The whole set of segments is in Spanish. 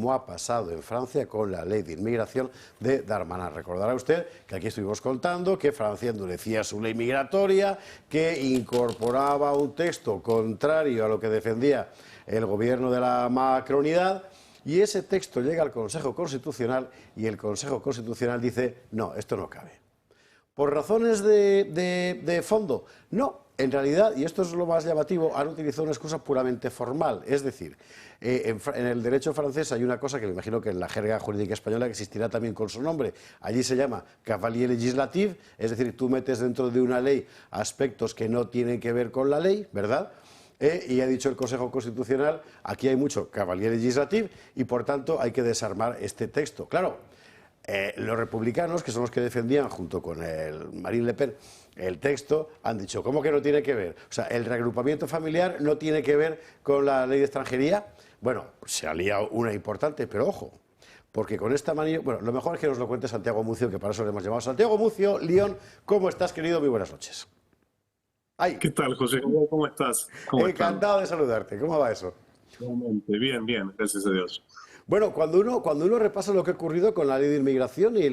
como ha pasado en Francia con la ley de inmigración de Darmanin. Recordará usted que aquí estuvimos contando que Francia endurecía su ley migratoria, que incorporaba un texto contrario a lo que defendía el gobierno de la macronidad, y ese texto llega al Consejo Constitucional y el Consejo Constitucional dice: no, esto no cabe. ¿Por razones de fondo? No, en realidad, y esto es lo más llamativo, han utilizado una excusa puramente formal. Es decir, en el derecho francés hay una cosa que me imagino que en la jerga jurídica española existirá también con su nombre. Allí se llama cavalier législatif, es decir, tú metes dentro de una ley aspectos que no tienen que ver con la ley, ¿verdad? Y ha dicho el Consejo Constitucional: aquí hay mucho cavalier législatif y por tanto hay que desarmar este texto. Claro. Los republicanos, que son los que defendían junto con Marine Le Pen el texto, han dicho: ¿cómo que no tiene que ver? O sea, el reagrupamiento familiar no tiene que ver con la ley de extranjería. Bueno, se ha liado una importante, pero ojo, porque con esta manía... Bueno, lo mejor es que nos lo cuente Santiago Mucio, que para eso le hemos llamado. Santiago Mucio, León, ¿cómo estás, querido? Muy buenas noches. Ay. ¿Qué tal, José? ¿Cómo estás? Encantado de saludarte. ¿Cómo va eso? Bien, bien, gracias a Dios. Bueno, cuando uno repasa lo que ha ocurrido con la ley de inmigración y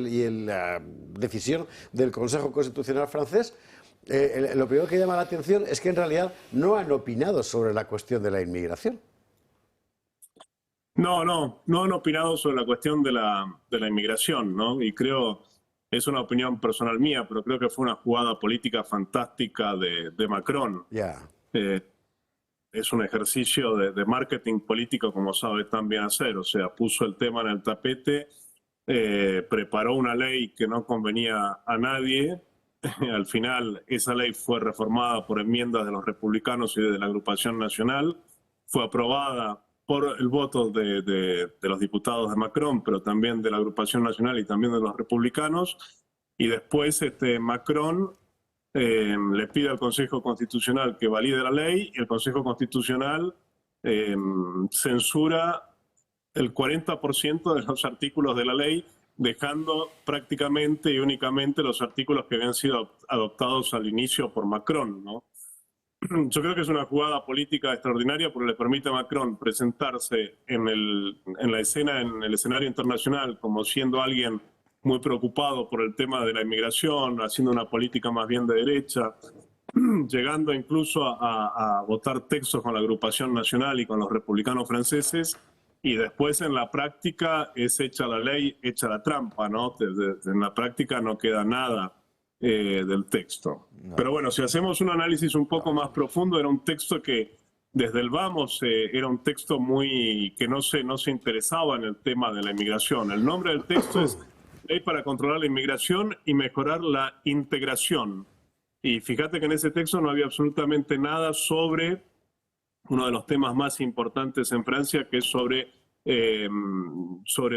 la decisión del Consejo Constitucional francés, lo primero que llama la atención es que en realidad no han opinado sobre la cuestión de la inmigración. No han opinado sobre la cuestión de la inmigración, ¿no? Y creo, es una opinión personal mía, pero creo que fue una jugada política fantástica de Macron. Ya. Es un ejercicio de marketing político, como sabe también hacer. O sea, puso el tema en el tapete, preparó una ley que no convenía a nadie. Al final, esa ley fue reformada por enmiendas de los republicanos y de la Agrupación Nacional. Fue aprobada por el voto de los diputados de Macron, pero también de la Agrupación Nacional y también de los republicanos. Y después Macron le pide al Consejo Constitucional que valide la ley, y el Consejo Constitucional censura el 40% de los artículos de la ley, dejando prácticamente y únicamente los artículos que habían sido adoptados al inicio por Macron, ¿no? Yo creo que es una jugada política extraordinaria porque le permite a Macron presentarse en la escena, en el escenario internacional, como siendo alguien muy preocupado por el tema de la inmigración, haciendo una política más bien de derecha, llegando incluso a votar textos con la Agrupación Nacional y con los republicanos franceses, y después en la práctica es hecha la ley, hecha la trampa, ¿no? En la práctica no queda nada del texto. No. Pero bueno, si hacemos un análisis un poco más profundo, era un texto que desde el vamos era un texto que no se interesaba en el tema de la inmigración. El nombre del texto es Ley para controlar la inmigración y mejorar la integración. Y fíjate que en ese texto no había absolutamente nada sobre uno de los temas más importantes en Francia, que es sobre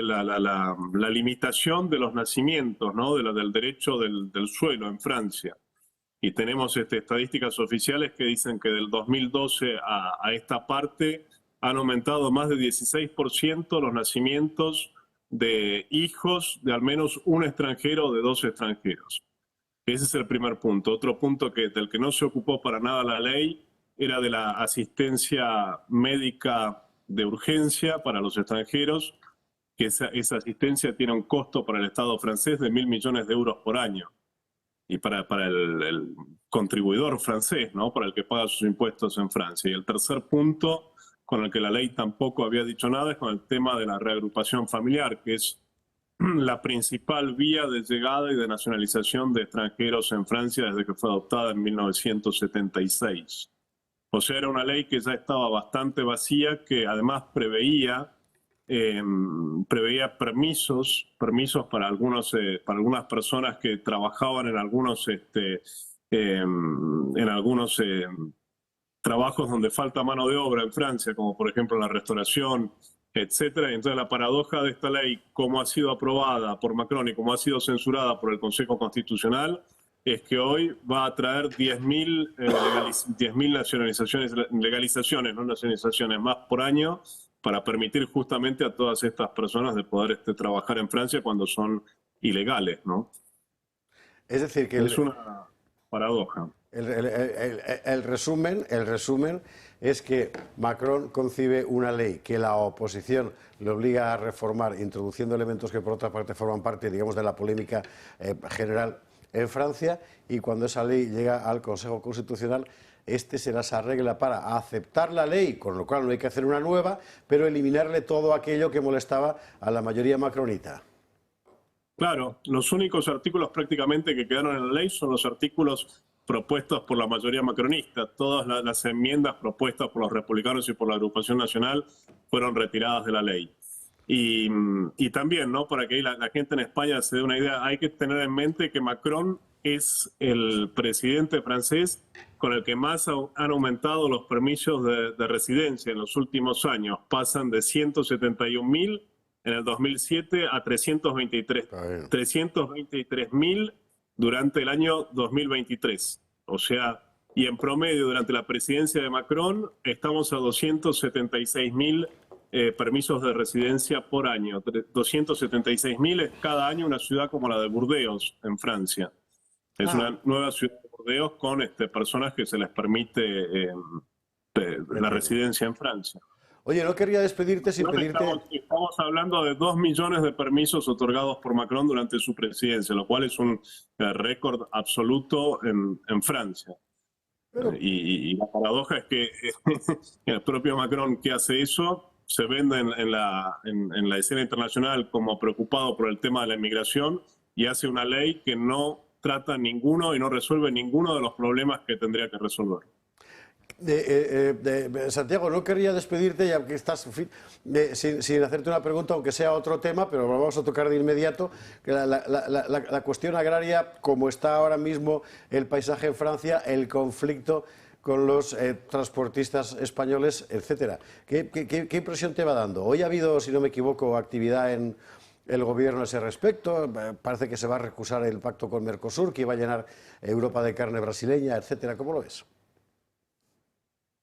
la limitación de los nacimientos, ¿no? Del derecho del suelo en Francia. Y tenemos estadísticas oficiales que dicen que del 2012 a esta parte han aumentado más de 16% los nacimientos de hijos de al menos un extranjero o de dos extranjeros. Ese es el primer punto. Otro punto del que no se ocupó para nada la ley era de la asistencia médica de urgencia para los extranjeros, que esa asistencia tiene un costo para el Estado francés de 1.000 millones de euros por año. Y para el contribuidor francés, ¿no? Para el que paga sus impuestos en Francia. Y el tercer punto, con el que la ley tampoco había dicho nada, es con el tema de la reagrupación familiar, que es la principal vía de llegada y de nacionalización de extranjeros en Francia desde que fue adoptada en 1976. O sea, era una ley que ya estaba bastante vacía, que además preveía permisos para algunas personas que trabajaban en algunos trabajos donde falta mano de obra en Francia, como por ejemplo la restauración, etcétera. Y entonces la paradoja de esta ley, como ha sido aprobada por Macron y como ha sido censurada por el Consejo Constitucional, es que hoy va a traer 10.000 legalizaciones, no nacionalizaciones, más por año, para permitir justamente a todas estas personas de poder trabajar en Francia cuando son ilegales, ¿no? Es decir, que paradoja. El resumen es que Macron concibe una ley que la oposición le obliga a reformar, introduciendo elementos que por otra parte forman parte, digamos, de la polémica general en Francia, y cuando esa ley llega al Consejo Constitucional, este se las arregla para aceptar la ley, con lo cual no hay que hacer una nueva, pero eliminarle todo aquello que molestaba a la mayoría macronita. Claro, los únicos artículos prácticamente que quedaron en la ley son los artículos propuestos por la mayoría macronista. Todas las enmiendas propuestas por los republicanos y por la Agrupación Nacional fueron retiradas de la ley. Y también, ¿no?, para que la gente en España se dé una idea, hay que tener en mente que Macron es el presidente francés con el que más han aumentado los permisos de residencia en los últimos años. Pasan de 171.000 en el 2007 a 323.000 durante el año 2023. O sea, y en promedio durante la presidencia de Macron estamos a 276.000 permisos de residencia por año. 276.000 es cada año una ciudad como la de Burdeos, en Francia. Es una nueva ciudad de Burdeos con personas que se les permite la residencia en Francia. Oye, no querría despedirte sin pedirte... Estamos hablando de 2 millones de permisos otorgados por Macron durante su presidencia, lo cual es un récord absoluto en Francia. Pero... Y la paradoja es que el propio Macron, que hace eso, se vende en la escena internacional como preocupado por el tema de la inmigración y hace una ley que no trata ninguno y no resuelve ninguno de los problemas que tendría que resolver. Santiago, no quería despedirte, ya que estás sin hacerte una pregunta, aunque sea otro tema, pero lo vamos a tocar de inmediato. La cuestión agraria, como está ahora mismo el paisaje en Francia, el conflicto con los transportistas españoles, etcétera. ¿Qué impresión te va dando? Hoy ha habido, si no me equivoco, actividad en el gobierno a ese respecto. Parece que se va a recusar el pacto con Mercosur, que iba a llenar Europa de carne brasileña, etcétera. ¿Cómo lo ves?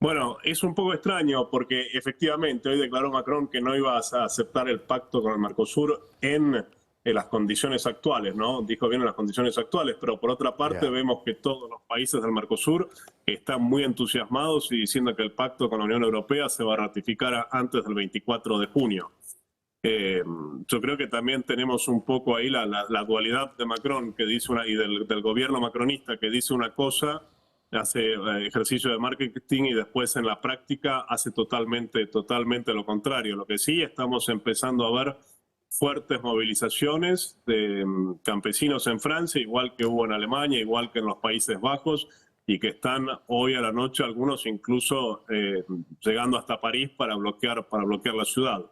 Bueno, es un poco extraño porque efectivamente hoy declaró Macron que no iba a aceptar el pacto con el Mercosur en las condiciones actuales, ¿no? Dijo bien en las condiciones actuales, pero por otra parte vemos que todos los países del Mercosur están muy entusiasmados y diciendo que el pacto con la Unión Europea se va a ratificar antes del 24 de junio. Yo creo que también tenemos un poco ahí la dualidad de Macron que dice y del gobierno macronista, que dice una cosa, hace ejercicio de marketing y después en la práctica hace totalmente lo contrario. Lo que sí estamos empezando a ver fuertes movilizaciones de campesinos en Francia, igual que hubo en Alemania, igual que en los Países Bajos, y que están hoy a la noche algunos incluso llegando hasta París para bloquear la ciudad.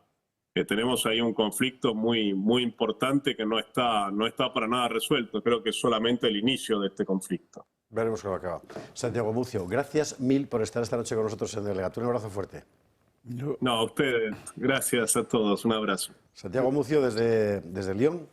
Tenemos ahí un conflicto muy importante que no está para nada resuelto. Creo que es solamente el inicio de este conflicto. Veremos cómo acaba. Santiago Mucio, gracias mil por estar esta noche con nosotros en Delegatura. Un abrazo fuerte. No, a ustedes. Gracias a todos. Un abrazo. Santiago Mucio desde Lyon.